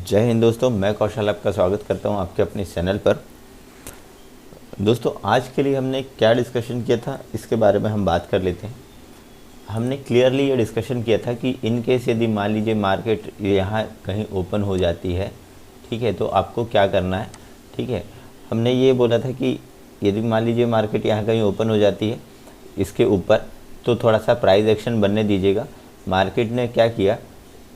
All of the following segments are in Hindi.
जय हिंद दोस्तों, मैं कौशल आपका स्वागत करता हूं आपके अपने चैनल पर। दोस्तों, आज के लिए हमने क्या डिस्कशन किया था इसके बारे में हम बात कर लेते हैं। हमने क्लियरली ये डिस्कशन किया था कि इन केस यदि मान लीजिए मार्केट यहाँ कहीं ओपन हो जाती है, ठीक है, तो आपको क्या करना है। ठीक है, हमने ये बोला था कि यदि मान लीजिए मार्केट यहाँ कहीं ओपन हो जाती है इसके ऊपर, तो थोड़ा सा प्राइस एक्शन बनने दीजिएगा। मार्केट ने क्या किया,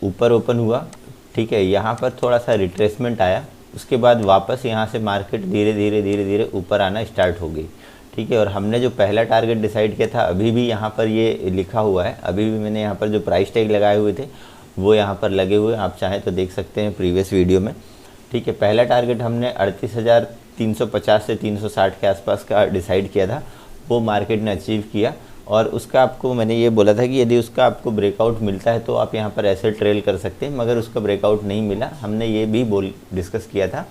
ऊपर ओपन हुआ, ठीक है, यहाँ पर थोड़ा सा रिट्रेसमेंट आया, उसके बाद वापस यहाँ से मार्केट धीरे धीरे ऊपर आना स्टार्ट हो गई। ठीक है, और हमने जो पहला टारगेट डिसाइड किया था अभी भी यहाँ पर ये लिखा हुआ है, अभी भी मैंने यहाँ पर जो प्राइस टैग लगाए हुए थे वो यहाँ पर लगे हुए, आप चाहें तो देख सकते हैं प्रीवियस वीडियो में। ठीक है, पहला टारगेट हमने 38,350 से 360 के आसपास का डिसाइड किया था, वो मार्केट ने अचीव किया। और उसका आपको मैंने ये बोला था कि यदि उसका आपको ब्रेकआउट मिलता है तो आप यहाँ पर ऐसे ट्रेल कर सकते हैं, मगर उसका ब्रेकआउट नहीं मिला। हमने ये भी डिस्कस किया था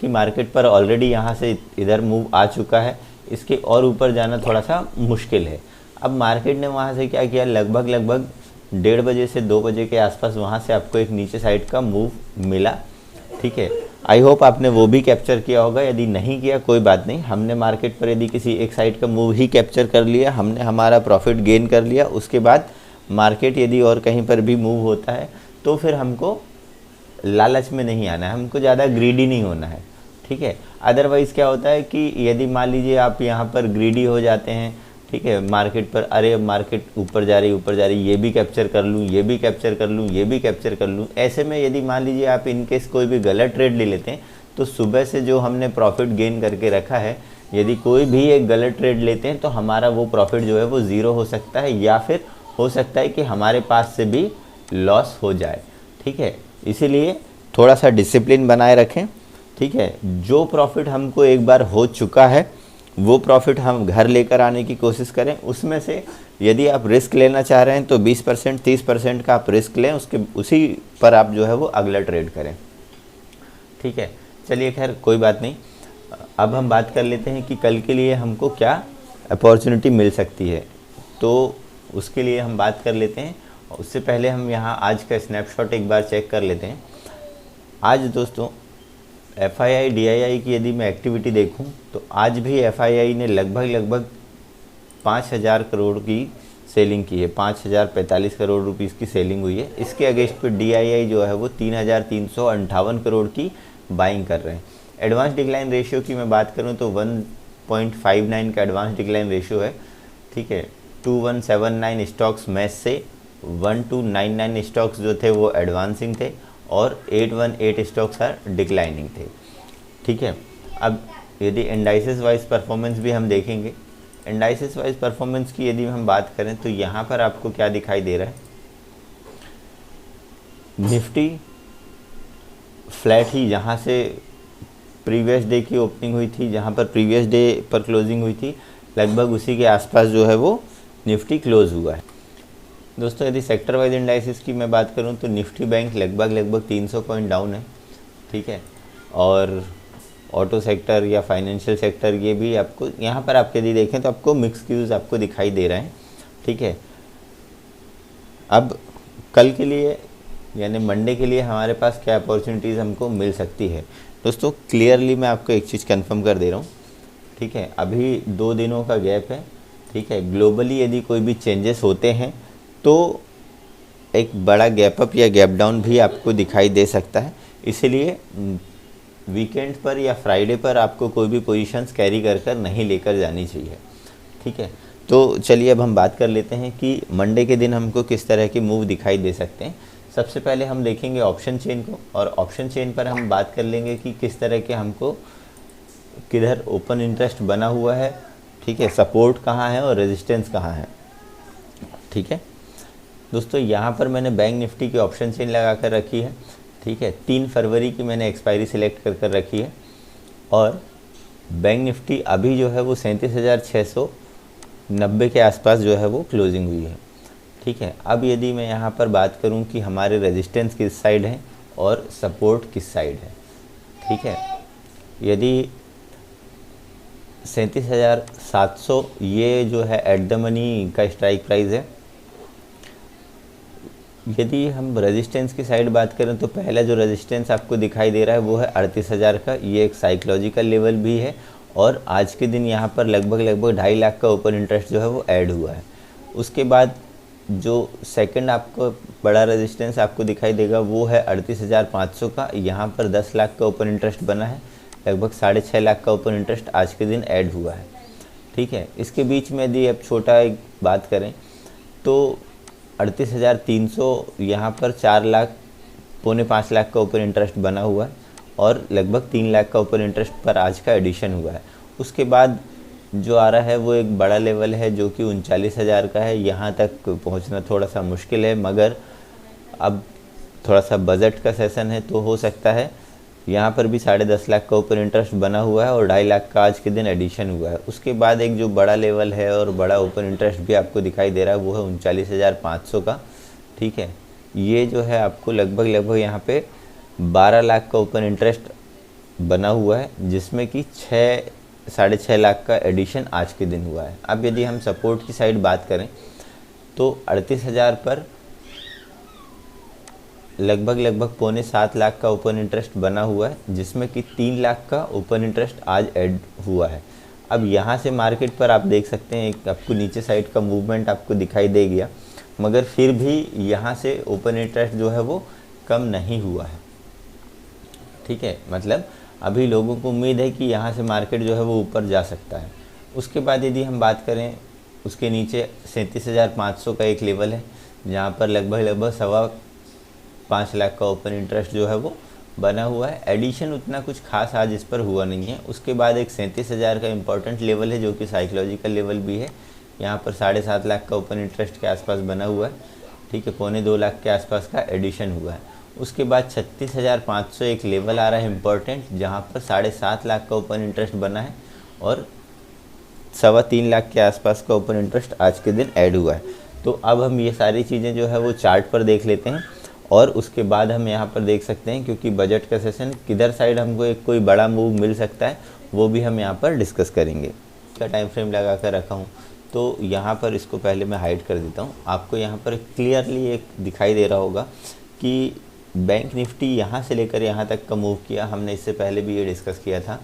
कि मार्केट पर ऑलरेडी यहाँ से इधर मूव आ चुका है, इसके और ऊपर जाना थोड़ा सा मुश्किल है। अब मार्केट ने वहाँ से क्या किया, लगभग 1:30 बजे से 2 बजे के आसपास वहाँ से आपको एक नीचे साइड का मूव मिला। ठीक है, आई होप आपने वो भी कैप्चर किया होगा, यदि नहीं किया कोई बात नहीं। हमने मार्केट पर यदि किसी एक साइड का मूव ही कैप्चर कर लिया, हमने हमारा प्रॉफिट गेन कर लिया। उसके बाद मार्केट यदि और कहीं पर भी मूव होता है तो फिर हमको लालच में नहीं आना है, हमको ज़्यादा ग्रीडी नहीं होना है। ठीक है, अदरवाइज़ क्या होता है कि यदि मान लीजिए आप यहाँ पर ग्रीडी हो जाते हैं, ठीक है, मार्केट पर, अरे मार्केट ऊपर जा रही, ये भी कैप्चर कर लूँ, ये भी कैप्चर कर लूँ, ये भी कैप्चर कर लूँ। ऐसे में यदि मान लीजिए आप इनकेस कोई भी गलत ट्रेड ले लेते हैं तो सुबह से जो हमने प्रॉफिट गेन करके रखा है, यदि कोई भी एक गलत ट्रेड लेते हैं तो हमारा वो प्रॉफिट जो है वो ज़ीरो हो सकता है, या फिर हो सकता है कि हमारे पास से भी लॉस हो जाए। ठीक है, इसीलिए थोड़ा सा डिसिप्लिन बनाए रखें। ठीक है, जो प्रॉफिट हमको एक बार हो चुका है वो प्रॉफिट हम घर लेकर आने की कोशिश करें। उसमें से यदि आप रिस्क लेना चाह रहे हैं तो 20% 30% का आप रिस्क लें, उसी पर आप जो है वो अगला ट्रेड करें। ठीक है, चलिए खैर कोई बात नहीं। अब हम बात कर लेते हैं कि कल के लिए हमको क्या अपॉर्चुनिटी मिल सकती है, तो उसके लिए हम बात कर लेते हैं। उससे पहले हम यहाँ आज का स्नैपशॉट एक बार चेक कर लेते हैं। आज दोस्तों FII DII की यदि मैं एक्टिविटी देखूं तो आज भी FII ने लगभग 5,000 करोड़ की सेलिंग की है, 5,045 करोड़ रुपीस की सेलिंग हुई है। इसके अगेंस्ट पे DII जो है वो 3,358 करोड़ की बाइंग कर रहे हैं। एडवांस डिक्लाइन रेशियो की मैं बात करूं तो 1.59 का एडवांस डिक्लाइन रेशियो है। ठीक है, 2179 स्टॉक्स मैच से 1299 स्टॉक्स जो थे वो एडवांसिंग थे और 818 स्टॉक्स आर डिक्लाइनिंग थे। ठीक है, अब यदि इंडाइसेस वाइज परफॉर्मेंस भी हम देखेंगे, इंडाइसेस वाइज परफॉर्मेंस की यदि हम बात करें तो यहाँ पर आपको क्या दिखाई दे रहा है, निफ्टी फ्लैट ही जहाँ से प्रीवियस डे की ओपनिंग हुई थी, जहाँ पर प्रीवियस डे पर क्लोजिंग हुई थी, लगभग उसी के आसपास जो है वो निफ्टी क्लोज हुआ है। दोस्तों, यदि सेक्टर वाइज इंडाइसिस की मैं बात करूं तो निफ्टी बैंक लगभग 300 पॉइंट डाउन है। ठीक है, और ऑटो सेक्टर या फाइनेंशियल सेक्टर ये भी आपको यहाँ पर आप यदि देखें तो आपको मिक्स व्यूज़ आपको दिखाई दे रहे हैं। ठीक है, अब कल के लिए यानी मंडे के लिए हमारे पास क्या अपॉर्चुनिटीज़ हमको मिल सकती है। दोस्तों, क्लियरली मैं आपको एक चीज़ कंफर्म कर दे रहा हूँ। ठीक है, अभी 2 दिनों का गैप है। ठीक है, ग्लोबली यदि कोई भी चेंजेस होते हैं तो एक बड़ा गैप अप या गैप डाउन भी आपको दिखाई दे सकता है। इसीलिए वीकेंड पर या फ्राइडे पर आपको कोई भी पोजीशंस कैरी कर नहीं लेकर जानी चाहिए। ठीक है, तो चलिए अब हम बात कर लेते हैं कि मंडे के दिन हमको किस तरह के मूव दिखाई दे सकते हैं। सबसे पहले हम देखेंगे ऑप्शन चेन को, और ऑप्शन चेन पर हम बात कर लेंगे कि किस तरह के हमको किधर ओपन इंटरेस्ट बना हुआ है। ठीक है, सपोर्ट कहाँ है और रेजिस्टेंस कहाँ है। ठीक है दोस्तों, यहाँ पर मैंने बैंक निफ्टी की ऑप्शन चेन लगा कर रखी है। ठीक है, 3 फरवरी की मैंने एक्सपायरी सिलेक्ट कर रखी है, और बैंक निफ्टी अभी जो है वो 37,690 के आसपास जो है वो क्लोजिंग हुई है। ठीक है, अब यदि मैं यहाँ पर बात करूँ कि हमारे रेजिस्टेंस किस साइड है और सपोर्ट किस साइड है। ठीक है, यदि 37,700 ये जो है एट द मनी का स्ट्राइक प्राइस है, यदि हम रेजिस्टेंस की साइड बात करें तो पहला जो रेजिस्टेंस आपको दिखाई दे रहा है वो है 38,000 का। ये एक साइकोलॉजिकल लेवल भी है और आज के दिन यहाँ पर लगभग 2.5 लाख का ओपन इंटरेस्ट जो है वो ऐड हुआ है। उसके बाद जो सेकंड आपको बड़ा रेजिस्टेंस आपको दिखाई देगा वो है 38,500 का। यहाँ पर 10 लाख का ओपन इंटरेस्ट बना है, लगभग 6.5 लाख का ओपन इंटरेस्ट आज के दिन ऐड हुआ है। ठीक है, इसके बीच में यदि अब छोटा एक बात करें तो 38,300 यहाँ पर 4 लाख पौने 5 लाख का ओपन इंटरेस्ट बना हुआ है और लगभग 3 लाख का ओपन इंटरेस्ट पर आज का एडिशन हुआ है। उसके बाद जो आ रहा है वो एक बड़ा लेवल है जो कि 39,000 का है। यहाँ तक पहुँचना थोड़ा सा मुश्किल है, मगर अब थोड़ा सा बजट का सेशन है तो हो सकता है। यहाँ पर भी 10.5 लाख का ओपन इंटरेस्ट बना हुआ है और 2.5 लाख का आज के दिन एडिशन हुआ है। उसके बाद एक जो बड़ा लेवल है और बड़ा ओपन इंटरेस्ट भी आपको दिखाई दे रहा है वो है 39,500 का। ठीक है, ये जो है आपको लगभग यहाँ पे 12 लाख का ओपन इंटरेस्ट बना हुआ है, जिसमें कि 6.5 लाख का एडिशन आज के दिन हुआ है। अब यदि हम सपोर्ट की साइड बात करें तो 38,000 पर लगभग पौने 7 लाख का ओपन इंटरेस्ट बना हुआ है, जिसमें कि 3 लाख का ओपन इंटरेस्ट आज ऐड हुआ है। अब यहाँ से मार्केट पर आप देख सकते हैं एक आपको नीचे साइड का मूवमेंट आपको दिखाई दे गया, मगर फिर भी यहाँ से ओपन इंटरेस्ट जो है वो कम नहीं हुआ है। ठीक है, मतलब अभी लोगों को उम्मीद है कि यहाँ से मार्केट जो है वो ऊपर जा सकता है। उसके बाद यदि हम बात करें उसके नीचे 37,500 का एक लेवल है जहाँ पर लगभग 5.25 लाख का ओपन इंटरेस्ट जो है वो बना हुआ है। एडिशन उतना कुछ खास आज इस पर हुआ नहीं है। उसके बाद एक 37,000 का इम्पॉर्टेंट लेवल है जो कि साइकोलॉजिकल लेवल भी है। यहाँ पर 7.5 लाख का ओपन इंटरेस्ट के आसपास बना हुआ है। ठीक है, पौने 2 लाख के आसपास का एडिशन हुआ है। उसके बाद 36,500 एक लेवल आ रहा है इम्पॉर्टेंट, जहाँ पर 7.5 लाख का ओपन इंटरेस्ट बना है और 3.25 लाख के आसपास का ओपन इंटरेस्ट आज के दिन ऐड हुआ है। तो अब हम ये सारी चीज़ें जो है वो चार्ट पर देख लेते हैं और उसके बाद हम यहाँ पर देख सकते हैं, क्योंकि बजट का सेशन किधर साइड हमको एक कोई बड़ा मूव मिल सकता है वो भी हम यहाँ पर डिस्कस करेंगे। इसका टाइम फ्रेम लगा कर रखा हूँ तो यहाँ पर इसको पहले मैं हाइड कर देता हूँ। आपको यहाँ पर क्लियरली एक दिखाई दे रहा होगा कि बैंक निफ्टी यहाँ से लेकर यहाँ तक का मूव किया। हमने इससे पहले भी ये डिस्कस किया था,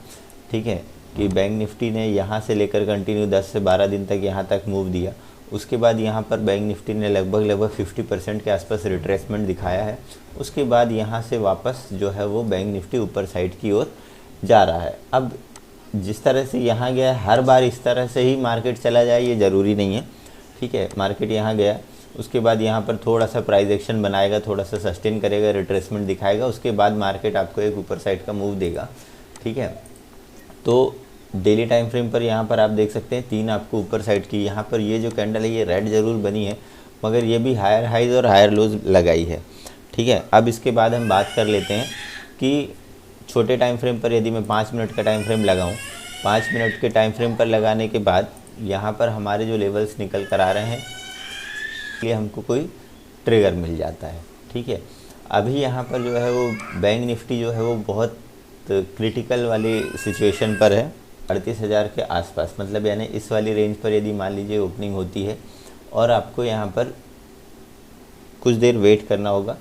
ठीक है, कि बैंक निफ्टी ने यहाँ से लेकर कंटिन्यू 10 से 12 दिन तक यहाँ तक मूव दिया। उसके बाद यहाँ पर बैंक निफ्टी ने लगभग 50% के आसपास रिट्रेसमेंट दिखाया है। उसके बाद यहाँ से वापस जो है वो बैंक निफ्टी ऊपर साइड की ओर जा रहा है। अब जिस तरह से यहाँ गया, हर बार इस तरह से ही मार्केट चला जाए ये ज़रूरी नहीं है। ठीक है, मार्केट यहाँ गया, उसके बाद यहाँ पर थोड़ा सा प्राइस एक्शन बनाएगा, थोड़ा सा सस्टेन करेगा, रिट्रेसमेंट दिखाएगा, उसके बाद मार्केट आपको एक ऊपर साइड का मूव देगा। ठीक है, तो डेली टाइम फ्रेम पर यहाँ पर आप देख सकते हैं 3 आपको ऊपर साइड की, यहाँ पर ये जो कैंडल है ये रेड ज़रूर बनी है, मगर ये भी हायर हाइज और हायर लोज लगाई है। ठीक है, अब इसके बाद हम बात कर लेते हैं कि छोटे टाइम फ्रेम पर यदि मैं 5 मिनट का टाइम फ्रेम लगाऊँ, 5 मिनट के टाइम फ्रेम पर लगाने के बाद यहाँ पर हमारे जो लेवल्स निकल कर आ रहे हैं कि हमको कोई ट्रिगर मिल जाता है। ठीक है, अभी यहाँ पर जो है वो बैंक निफ्टी जो है वो बहुत क्रिटिकल वाली सिचुएशन पर है, 38,000 के आसपास, मतलब यानी इस वाली रेंज पर यदि मान लीजिए ओपनिंग होती है और आपको यहाँ पर कुछ देर वेट करना होगा।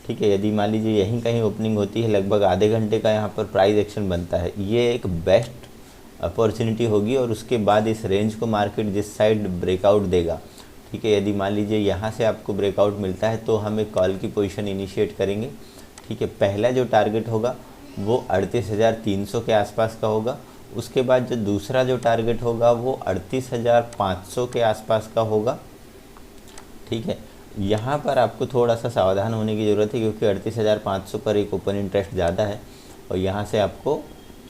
ठीक है, यदि मान लीजिए यहीं कहीं ओपनिंग होती है, लगभग आधे घंटे का यहाँ पर प्राइस एक्शन बनता है, ये एक बेस्ट अपॉर्चुनिटी होगी और उसके बाद इस रेंज को मार्केट जिस साइड ब्रेकआउट देगा, ठीक है, यदि मान लीजिए यहाँ से आपको ब्रेकआउट मिलता है तो हम एक कॉल की पोजीशन इनिशिएट करेंगे। ठीक है, पहला जो टारगेट होगा वो 38,300 के आसपास का होगा। उसके बाद जो दूसरा जो टारगेट होगा वो 38,500 के आसपास का होगा। ठीक है, यहाँ पर आपको थोड़ा सा सावधान होने की ज़रूरत है क्योंकि 38,500 पर एक ओपन इंटरेस्ट ज़्यादा है और यहाँ से आपको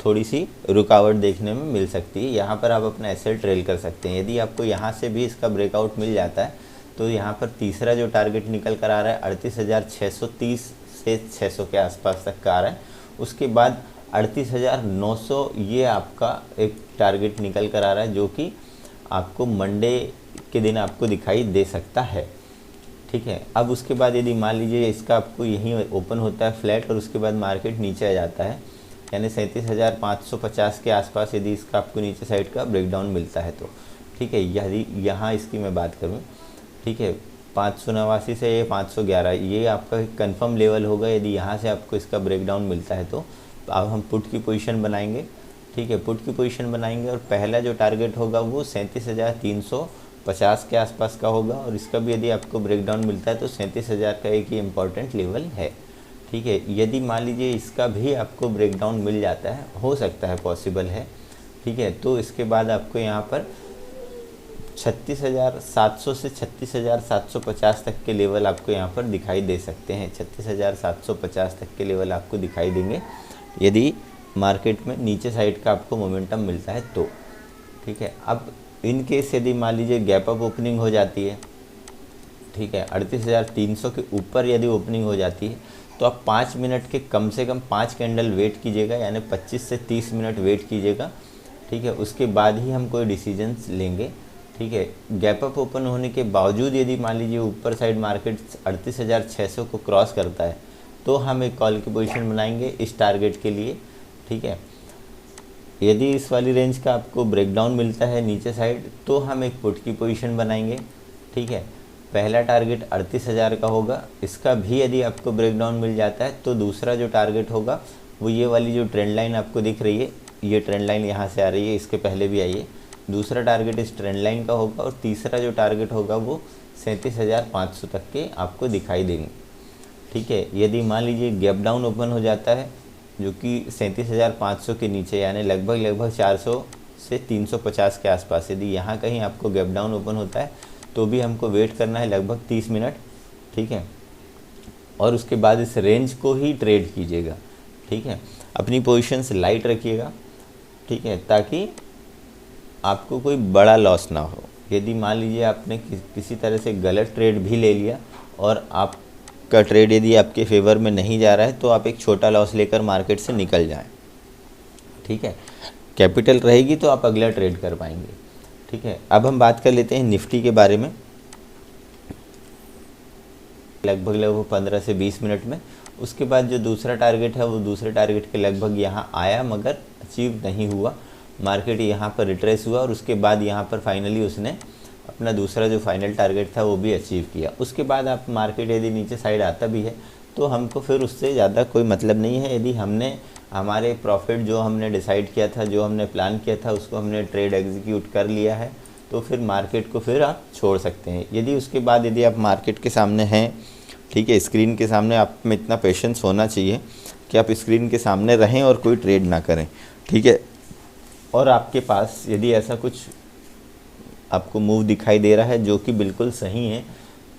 थोड़ी सी रुकावट देखने में मिल सकती है। यहाँ पर आप अपना एसेट ट्रेल कर सकते हैं। यदि आपको यहाँ से भी इसका ब्रेकआउट मिल जाता है तो यहाँ पर तीसरा जो टारगेट निकल कर आ रहा है 38,630 से 600 के आसपास तक का आ रहा है। उसके बाद 38,900 ये आपका एक टारगेट निकल कर आ रहा है जो कि आपको मंडे के दिन आपको दिखाई दे सकता है। ठीक है, अब उसके बाद यदि मान लीजिए इसका आपको यहीं ओपन होता है फ्लैट और उसके बाद मार्केट नीचे आ जाता है, यानी 37,550 के आसपास यदि इसका आपको नीचे साइड का ब्रेकडाउन मिलता है तो ठीक है, यदि यहाँ इसकी मैं बात करूँ, ठीक है, 589 से ये 511, ये आपका एक कंफर्म लेवल होगा। यदि यहाँ से आपको इसका ब्रेकडाउन मिलता है तो अब हम पुट की पोजीशन बनाएंगे। ठीक है, पुट की पोजीशन बनाएंगे और पहला जो टारगेट होगा वो 37,350 के आसपास का होगा, और इसका भी यदि आपको ब्रेकडाउन मिलता है तो 37,000 का एक ही इम्पॉर्टेंट लेवल है। ठीक है, यदि मान लीजिए इसका भी आपको ब्रेकडाउन मिल जाता है, हो सकता है, पॉसिबल है, ठीक है, तो इसके बाद आपको यहाँ पर 36,700 से 36,750 तक के लेवल आपको यहाँ पर दिखाई दे सकते हैं। 36,750 तक के लेवल आपको दिखाई देंगे यदि मार्केट में नीचे साइड का आपको मोमेंटम मिलता है तो। ठीक है, अब इन केस यदि मान लीजिए गैप अप ओपनिंग हो जाती है, ठीक है, 38,300 के ऊपर यदि ओपनिंग हो जाती है तो आप 5 मिनट के कम से कम 5 कैंडल वेट कीजिएगा, यानी 25 से 30 मिनट वेट कीजिएगा। ठीक है, उसके बाद ही हम कोई डिसीजंस लेंगे। ठीक है, गैप अप ओपन होने के बावजूद यदि मान लीजिए ऊपर साइड मार्केट 38,600 को क्रॉस करता है तो हम एक कॉल की पोजीशन बनाएंगे इस टारगेट के लिए। ठीक है, यदि इस वाली रेंज का आपको ब्रेकडाउन मिलता है नीचे साइड तो हम एक पुट की पोजीशन बनाएंगे। ठीक है, पहला टारगेट 38,000 का होगा, इसका भी यदि आपको ब्रेकडाउन मिल जाता है तो दूसरा जो टारगेट होगा वो ये वाली जो ट्रेंड लाइन आपको दिख रही है, ये ट्रेंड लाइन यहाँ से आ रही है, इसके पहले भी आई है, दूसरा टारगेट इस ट्रेंड लाइन का होगा, और तीसरा जो टारगेट होगा वो 37,500 तक के आपको दिखाई देंगे। ठीक है, यदि मान लीजिए गैप डाउन ओपन हो जाता है जो कि 37,500 के नीचे, यानी लगभग 400 से 350 के आसपास, यदि यहाँ कहीं आपको गैप डाउन ओपन होता है तो भी हमको वेट करना है लगभग 30 मिनट। ठीक है, और उसके बाद इस रेंज को ही ट्रेड कीजिएगा। ठीक है, अपनी पोजीशंस लाइट रखिएगा। ठीक है, ताकि आपको कोई बड़ा लॉस ना हो। यदि मान लीजिए आपने किसी तरह से गलत ट्रेड भी ले लिया और आपका ट्रेड यदि आपके फेवर में नहीं जा रहा है तो आप एक छोटा लॉस लेकर मार्केट से निकल जाएं। ठीक है, कैपिटल रहेगी तो आप अगला ट्रेड कर पाएंगे। ठीक है, अब हम बात कर लेते हैं निफ्टी के बारे में। लगभग 15 से 20 मिनट में उसके बाद जो दूसरा टारगेट है वो दूसरे टारगेट के लगभग यहाँ आया मगर अचीव नहीं हुआ। मार्केट यहाँ पर रिट्रेस हुआ और उसके बाद यहाँ पर फाइनली उसने अपना दूसरा जो फाइनल टारगेट था वो भी अचीव किया। उसके बाद आप मार्केट यदि नीचे साइड आता भी है तो हमको फिर उससे ज़्यादा कोई मतलब नहीं है। यदि हमने हमारे प्रॉफिट जो हमने डिसाइड किया था, जो हमने प्लान किया था, उसको हमने ट्रेड एग्जीक्यूट कर लिया है तो फिर मार्केट को फिर आप छोड़ सकते हैं। यदि उसके बाद यदि आप मार्केट के सामने हैं, ठीक है, स्क्रीन के सामने, आप में इतना पेशेंस होना चाहिए कि आप स्क्रीन के सामने रहें और कोई ट्रेड ना करें। ठीक है, और आपके पास यदि ऐसा कुछ आपको मूव दिखाई दे रहा है जो कि बिल्कुल सही है,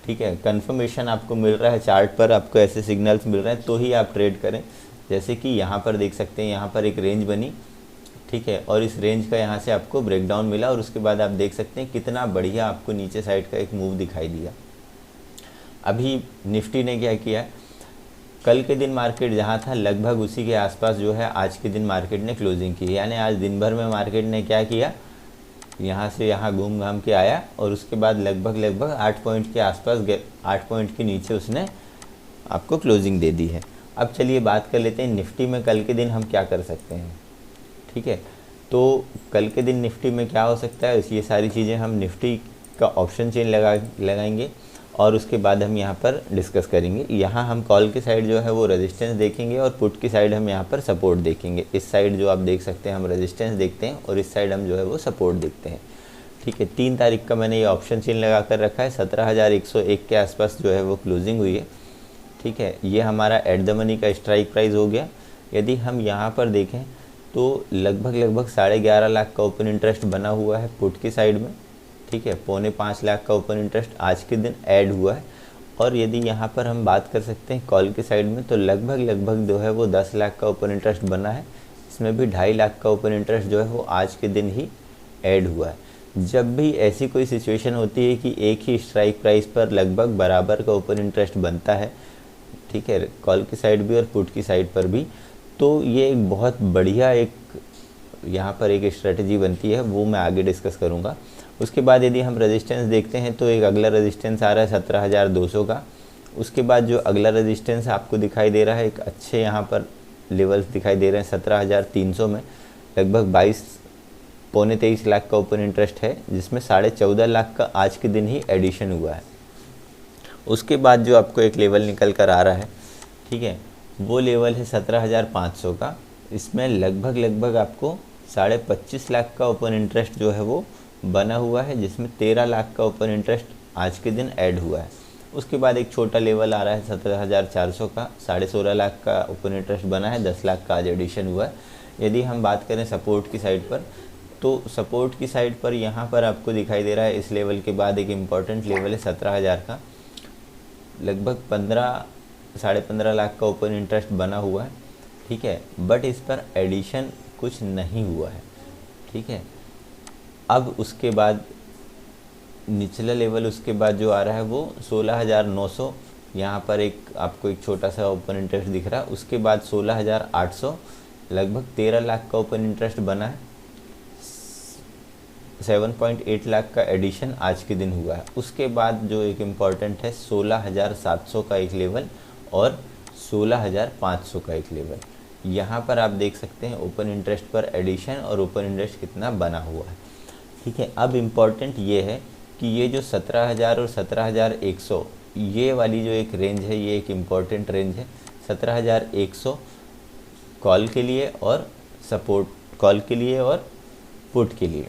ठीक है, कंफर्मेशन आपको मिल रहा है, चार्ट पर आपको ऐसे सिग्नल्स मिल रहे हैं तो ही आप ट्रेड करें। जैसे कि यहाँ पर देख सकते हैं, यहाँ पर एक रेंज बनी, ठीक है, और इस रेंज का यहाँ से आपको ब्रेकडाउन मिला और उसके बाद आप देख सकते हैं कितना बढ़िया आपको नीचे साइड का एक मूव दिखाई दिया। अभी निफ्टी ने क्या किया, कल के दिन मार्केट जहाँ था लगभग उसी के आसपास जो है आज के दिन मार्केट ने क्लोजिंग की। यानी आज दिन भर में मार्केट ने क्या किया, यहाँ से यहाँ घूम घाम के आया और उसके बाद लगभग 8 पॉइंट के आसपास, 8 पॉइंट के नीचे उसने आपको क्लोजिंग दे दी है। अब चलिए बात कर लेते हैं निफ्टी में कल के दिन हम क्या कर सकते हैं। ठीक है, तो कल के दिन निफ्टी में क्या हो सकता है, ये सारी चीज़ें हम निफ्टी का ऑप्शन चेन लगाएंगे और उसके बाद हम यहाँ पर डिस्कस करेंगे। यहाँ हम कॉल की साइड जो है वो रेजिस्टेंस देखेंगे और पुट की साइड हम यहाँ पर सपोर्ट देखेंगे। इस साइड जो आप देख सकते हैं हम रेजिस्टेंस देखते हैं और इस साइड हम जो है वो सपोर्ट देखते हैं। ठीक है, 3 तारीख का मैंने ये ऑप्शन चेन लगा कर रखा है। 17,101 के आसपास जो है वो क्लोजिंग हुई है। ठीक है, ये हमारा एट द मनी का स्ट्राइक प्राइस हो गया। यदि हम यहाँ पर देखें तो लगभग 11.5 लाख का ओपन इंटरेस्ट बना हुआ है पुट की साइड में। ठीक है, 4.25 लाख का ओपन इंटरेस्ट आज के दिन ऐड हुआ है। और यदि यहाँ पर हम बात कर सकते हैं कॉल की साइड में तो लगभग जो है वो 10 लाख का ओपन इंटरेस्ट बना है। इसमें भी 2.5 लाख का ओपन इंटरेस्ट जो है वो आज के दिन ही ऐड हुआ है। जब भी ऐसी कोई सिचुएशन होती है कि एक ही स्ट्राइक प्राइस पर लगभग बराबर का ओपन इंटरेस्ट बनता है, ठीक है, कॉल की साइड भी और पुट की साइड पर भी, तो ये एक बहुत बढ़िया एक यहाँ पर एक स्ट्रेटजी बनती है, वो मैं आगे डिस्कस करूँगा। उसके बाद यदि हम रेजिस्टेंस देखते हैं तो एक अगला रेजिस्टेंस आ रहा है 17,200 का। उसके बाद जो अगला रेजिस्टेंस आपको दिखाई दे रहा है, एक अच्छे यहाँ पर लेवल्स दिखाई दे रहे हैं 17,300 में। लगभग 22-23 लाख का ओपन इंटरेस्ट है जिसमें 14.5 लाख का आज के दिन ही एडिशन हुआ है। उसके बाद जो आपको एक लेवल निकल कर आ रहा है, ठीक है, वो लेवल है 17,500 का। इसमें लगभग आपको 25.5 लाख का ओपन इंटरेस्ट जो है वो बना हुआ है, जिसमें 13 लाख का ओपन इंटरेस्ट आज के दिन ऐड हुआ है। उसके बाद एक छोटा लेवल आ रहा है 17,400 का, 16.5 लाख का ओपन इंटरेस्ट बना है, 10 लाख का आज एडिशन हुआ है। यदि हम बात करें सपोर्ट की साइड पर, तो सपोर्ट की साइड पर यहाँ पर आपको दिखाई दे रहा है इस लेवल के बाद एक इम्पॉर्टेंट लेवल है 17,000 का, लगभग 15-15.5 लाख का ओपन इंटरेस्ट बना हुआ है, ठीक है, बट इस पर एडिशन कुछ नहीं हुआ है, ठीक है। अब उसके बाद निचला लेवल उसके बाद जो आ रहा है वो 16,900, यहाँ पर एक आपको एक छोटा सा ओपन इंटरेस्ट दिख रहा है। उसके बाद 16,800, लगभग 13 लाख का ओपन इंटरेस्ट बना है, 7.8 लाख का एडिशन आज के दिन हुआ है। उसके बाद जो एक इम्पॉर्टेंट है 16,700 का एक लेवल और 16,500 का एक लेवल। यहाँ पर आप देख सकते हैं ओपन इंटरेस्ट पर एडिशन और ओपन इंटरेस्ट कितना बना हुआ है, ठीक है। अब इम्पॉर्टेंट ये है कि ये जो 17,000 और 17,100 ये वाली जो एक रेंज है, ये एक इम्पॉर्टेंट रेंज है। 17,100 कॉल के लिए और सपोर्ट, कॉल के लिए और पुट के लिए,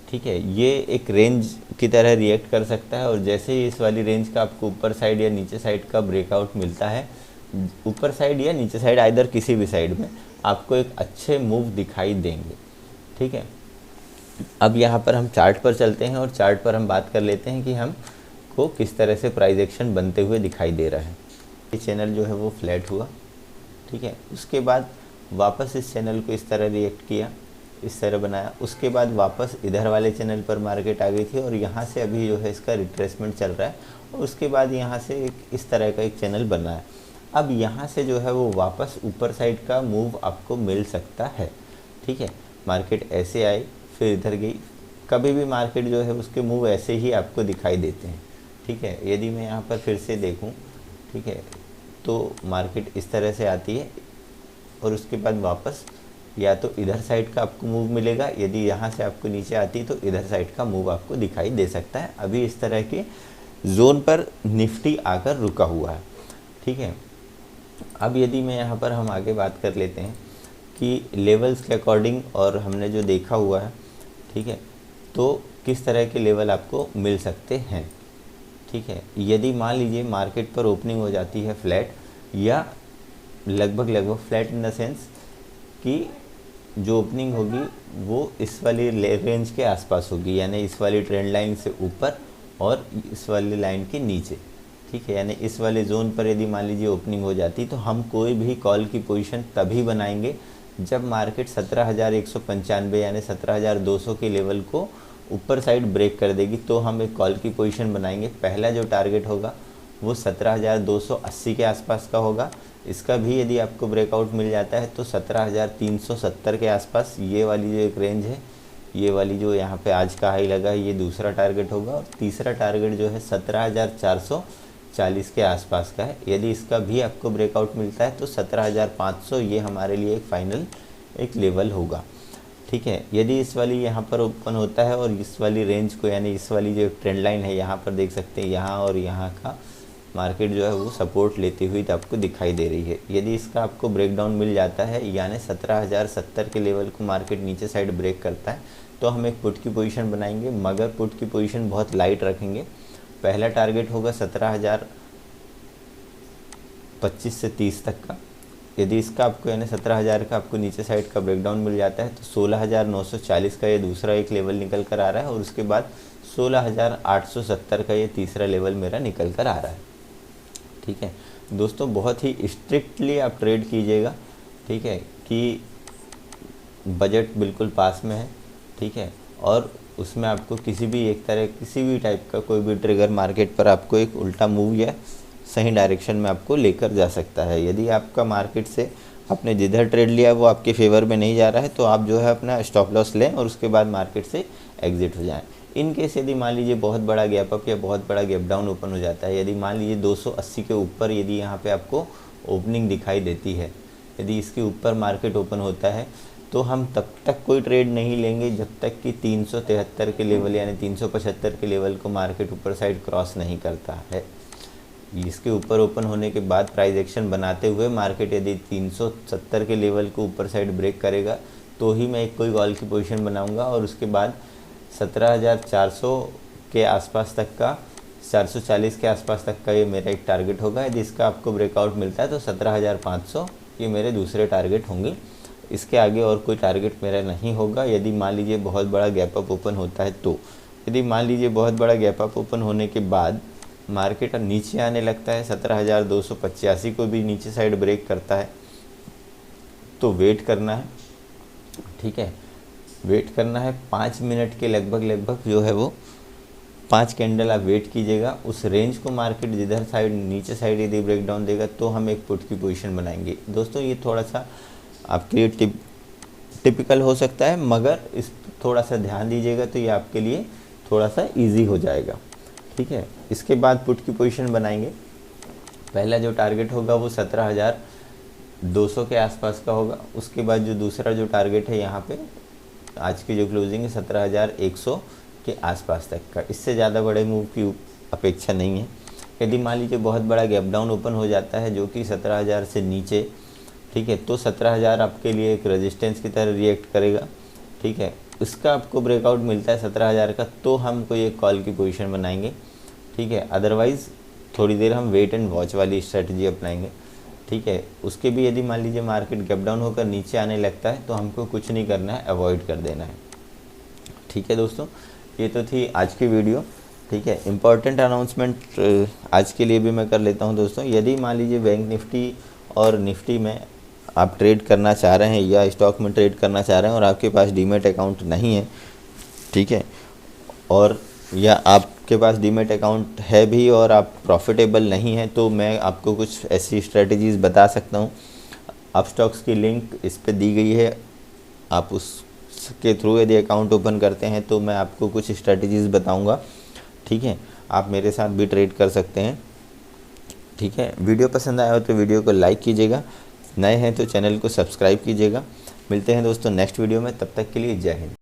ठीक है। ये एक रेंज की तरह रिएक्ट कर सकता है और जैसे ही इस वाली रेंज का आपको ऊपर साइड या नीचे साइड का ब्रेकआउट मिलता है, ऊपर साइड या नीचे साइड आइदर किसी भी साइड में आपको एक अच्छे मूव दिखाई देंगे, ठीक है। अब यहाँ पर हम चार्ट पर चलते हैं और चार्ट पर हम बात कर लेते हैं कि हम को किस तरह से प्राइस एक्शन बनते हुए दिखाई दे रहा है। ये चैनल जो है वो फ्लैट हुआ, ठीक है। उसके बाद वापस इस चैनल को इस तरह रिएक्ट किया, इस तरह बनाया। उसके बाद वापस इधर वाले चैनल पर मार्केट आ गई थी और यहाँ से अभी जो है इसका रिट्रेसमेंट चल रहा है और उसके बाद यहाँ से एक इस तरह का एक चैनल बना है। अब यहाँ से जो है वो वापस ऊपर साइड का मूव आपको मिल सकता है, ठीक है। मार्केट ऐसे आई फिर इधर गई, कभी भी मार्केट जो है उसके मूव ऐसे ही आपको दिखाई देते हैं, ठीक है। यदि मैं यहाँ पर फिर से देखूँ, ठीक है, तो मार्केट इस तरह से आती है और उसके बाद वापस या तो इधर साइड का आपको मूव मिलेगा, यदि यहाँ से आपको नीचे आती है तो इधर साइड का मूव आपको दिखाई दे सकता है। अभी इस तरह के जोन पर निफ्टी आकर रुका हुआ है, ठीक है। अब यदि मैं यहाँ पर हम आगे बात कर लेते हैं कि लेवल्स के अकॉर्डिंग और हमने जो देखा हुआ है, ठीक है, तो किस तरह के लेवल आपको मिल सकते हैं, ठीक है। यदि मान लीजिए मार्केट पर ओपनिंग हो जाती है फ्लैट या लगभग फ्लैट इन द सेंस कि जो ओपनिंग होगी वो इस वाली रेंज के आसपास होगी, यानी इस वाली ट्रेंड लाइन से ऊपर और इस वाली लाइन के नीचे, ठीक है। यानी इस वाले जोन पर यदि मान लीजिए ओपनिंग हो जाती तो हम कोई भी कॉल की पोजीशन तभी बनाएंगे जब मार्केट 17,195 यानी 17,200 के लेवल को ऊपर साइड ब्रेक कर देगी, तो हम एक कॉल की पोजीशन बनाएंगे। पहला जो टारगेट होगा वो 17,280 के आसपास का होगा। इसका भी यदि आपको ब्रेकआउट मिल जाता है तो 17,370 के आसपास ये वाली जो एक रेंज है, ये वाली जो यहाँ पे आज का हाई लगा है, ये दूसरा टारगेट होगा। और तीसरा टारगेट जो है 17,440 के आसपास का है। यदि इसका भी आपको ब्रेकआउट मिलता है तो 17,500 ये हमारे लिए एक फाइनल एक लेवल होगा, ठीक है। यदि इस वाली यहाँ पर ओपन होता है और इस वाली रेंज को, यानी इस वाली जो ट्रेंड लाइन है यहाँ पर देख सकते हैं, यहाँ और यहाँ का मार्केट जो है वो सपोर्ट लेती हुई तो आपको दिखाई दे रही है। यदि इसका आपको ब्रेकडाउन मिल जाता है यानी 17,070 के लेवल को मार्केट नीचे साइड ब्रेक करता है तो हम एक पुट की पोजीशन बनाएंगे, मगर पुट की पोजीशन बहुत लाइट रखेंगे। पहला टारगेट होगा 17,025 से 30 तक का। यदि इसका आपको यानी 17,000 का आपको नीचे साइड का ब्रेकडाउन मिल जाता है तो 16,940 का ये दूसरा एक लेवल निकल कर आ रहा है और उसके बाद 16,870 का ये तीसरा लेवल मेरा निकल कर आ रहा है, ठीक है। दोस्तों बहुत ही स्ट्रिक्टली आप ट्रेड कीजिएगा, ठीक है, कि बजट बिल्कुल पास में है, ठीक है, और उसमें आपको किसी भी एक तरह किसी भी टाइप का कोई भी ट्रिगर मार्केट पर आपको एक उल्टा मूव या सही डायरेक्शन में आपको लेकर जा सकता है। यदि आपका मार्केट से आपने जिधर ट्रेड लिया वो आपके फेवर में नहीं जा रहा है तो आप जो है अपना स्टॉप लॉस लें और उसके बाद मार्केट से एग्जिट हो जाएं। इन केस यदि मान लीजिए बहुत बड़ा गैप अप या बहुत बड़ा गैप डाउन ओपन हो जाता है, यदि मान लीजिए 280 के ऊपर यदि यहाँ पे आपको ओपनिंग दिखाई देती है, यदि इसके ऊपर मार्केट ओपन होता है तो हम तब तक कोई ट्रेड नहीं लेंगे जब तक कि 373 के लेवल यानी 375 के लेवल को मार्केट ऊपर साइड क्रॉस नहीं करता है, इसके ऊपर ओपन होने के बाद प्राइस एक्शन बनाते हुए मार्केट यदि 370 के लेवल को ऊपर साइड ब्रेक करेगा तो ही मैं एक कोई कॉल की पोजीशन बनाऊंगा, और उसके बाद 17,400 के आसपास तक का, 440 के आसपास तक का ये मेरा एक टारगेट होगा। यदि इसका आपको ब्रेकआउट मिलता है तो 17,500 ये मेरे दूसरे टारगेट होंगे। इसके आगे और कोई टारगेट मेरा नहीं होगा। यदि मान लीजिए बहुत बड़ा गैप अप ओपन होता है तो, यदि मान लीजिए बहुत बड़ा गैप अप ओपन होने के बाद मार्केट नीचे आने लगता है, 17,285 को भी नीचे साइड ब्रेक करता है, तो वेट करना है। ठीक है, वेट करना है 5 मिनट के लगभग जो है वो 5 कैंडल आप वेट कीजिएगा। उस रेंज को मार्केट जिधर साइड नीचे साइड यदि ब्रेकडाउन देगा तो हम एक पुट की पोजीशन बनाएंगे। दोस्तों ये थोड़ा सा आपके लिए टिपिकल हो सकता है, मगर इस थोड़ा सा ध्यान दीजिएगा तो ये आपके लिए थोड़ा सा इजी हो जाएगा। ठीक है, इसके बाद पुट की पोजीशन बनाएंगे। पहला जो टारगेट होगा वो 17,200 के आसपास का होगा। उसके बाद जो दूसरा जो टारगेट है यहाँ पे आज की जो क्लोजिंग है 17,100 के आसपास तक का। इससे ज़्यादा बड़े मूव की अपेक्षा नहीं है। यदि मान लीजिए बहुत बड़ा गैप डाउन ओपन हो जाता है जो कि 17,000 से नीचे, ठीक है, तो 17,000 आपके लिए एक रेजिस्टेंस की तरह रिएक्ट करेगा। ठीक है, उसका आपको ब्रेकआउट मिलता है 17,000 का तो हम कोई एक कॉल की पोजीशन बनाएंगे। ठीक है, अदरवाइज़ थोड़ी देर हम वेट एंड वॉच वाली स्ट्रेटजी अपनाएंगे। ठीक है, उसके भी यदि मान लीजिए मार्केट गैप डाउन होकर नीचे आने लगता है तो हमको कुछ नहीं करना है, अवॉइड कर देना है। ठीक है दोस्तों, ये तो थी आज की वीडियो। ठीक है, इम्पॉर्टेंट अनाउंसमेंट आज के लिए भी मैं कर लेता हूँ दोस्तों। यदि मान लीजिए बैंक निफ्टी और निफ्टी में आप ट्रेड करना चाह रहे हैं या स्टॉक में ट्रेड करना चाह रहे हैं और आपके पास डीमैट अकाउंट नहीं है, ठीक है, और या आपके पास डीमैट अकाउंट है भी और आप प्रॉफिटेबल नहीं है, तो मैं आपको कुछ ऐसी स्ट्रेटजीज़ बता सकता हूँ। अपस्टॉक्स की लिंक इस पे दी गई है, आप उसके थ्रू यदि अकाउंट ओपन करते हैं तो मैं आपको कुछ स्ट्रेटजीज़ बताऊँगा। ठीक है, आप मेरे साथ भी ट्रेड कर सकते हैं। ठीक है, वीडियो पसंद आया हो तो वीडियो को लाइक कीजिएगा, नए हैं तो चैनल को सब्सक्राइब कीजिएगा। मिलते हैं दोस्तों नेक्स्ट वीडियो में, तब तक के लिए जय हिंद।